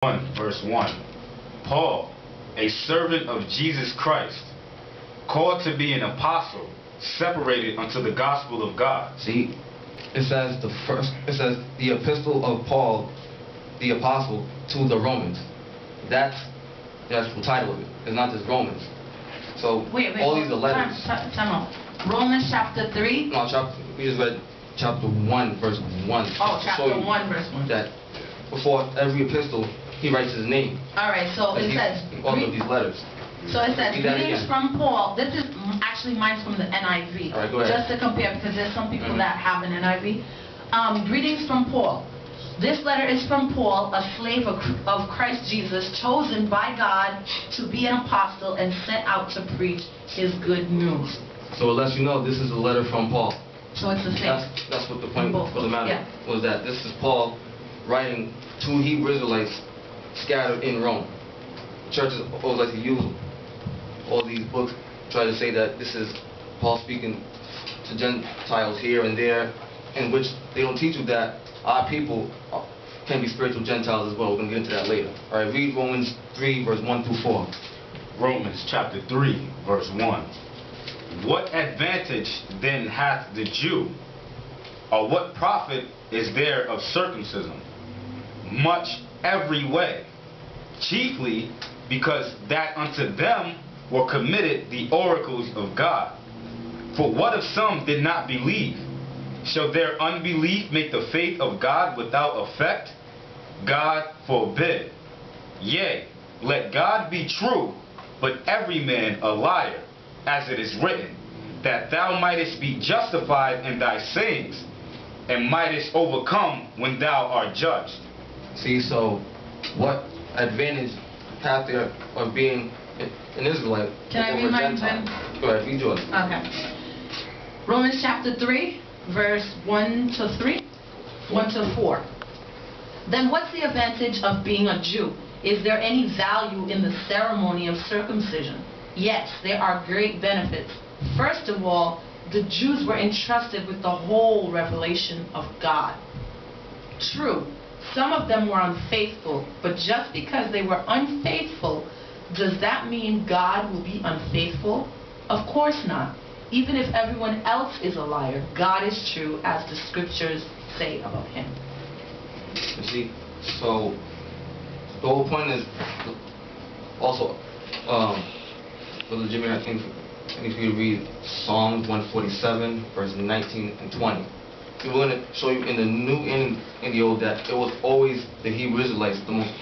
1 verse 1. Paul, a servant of Jesus Christ, called to be an apostle, separated unto the gospel of God. See, it says the epistle of Paul, the apostle, to the Romans. That's the actual title of it. It's not just Romans. So all these are letters. Time out. Romans chapter 3? No, we just read chapter 1 verse 1. Oh, chapter 1 verse 1. That before every epistle, he writes his name. Alright, so it says... all of these letters. So it says, greetings from Paul. This is actually mine's from the NIV. All right, go ahead. Just to compare, because there's some people that have an NIV. Greetings from Paul. This letter is from Paul, a slave of Christ Jesus, chosen by God to be an apostle and sent out to preach his good news. So it lets you know this is a letter from Paul. So it's the same. That's what the point of the matter was, that this is Paul writing to Hebrew Israelites scattered in Rome. Churches always like to use all these books, try to say that this is Paul speaking to Gentiles here and there, in which they don't teach you that our people can be spiritual Gentiles as well. We're going to get into that later. Alright, read Romans 3 verse 1 through 4. Romans chapter 3 verse 1. What advantage then hath the Jew, or what profit is there of circumcision? Much every way, chiefly because that unto them were committed the oracles of God. For what if some did not believe? Shall their unbelief make the faith of God without effect? God forbid. Yea, let God be true, but every man a liar, as it is written, that thou mightest be justified in thy sayings, and mightest overcome when thou art judged. See, so what advantage have there of being an Israelite? Can I read mine then? Go ahead, read yours. Okay. Romans chapter 3, verse 1 to 3, 1 to 4. Then what's the advantage of being a Jew? Is there any value in the ceremony of circumcision? Yes, there are great benefits. First of all, the Jews were entrusted with the whole revelation of God. True, some of them were unfaithful, but just because they were unfaithful, does that mean God will be unfaithful? Of course not. Even if everyone else is a liar, God is true, as the scriptures say about him. You see, so the whole point is also, Brother Jimmy, I think I need for you to read Psalms 147, verses 19 and 20. We're going to show you in the New and in the Old that it was always the Hebrew Israelites, the most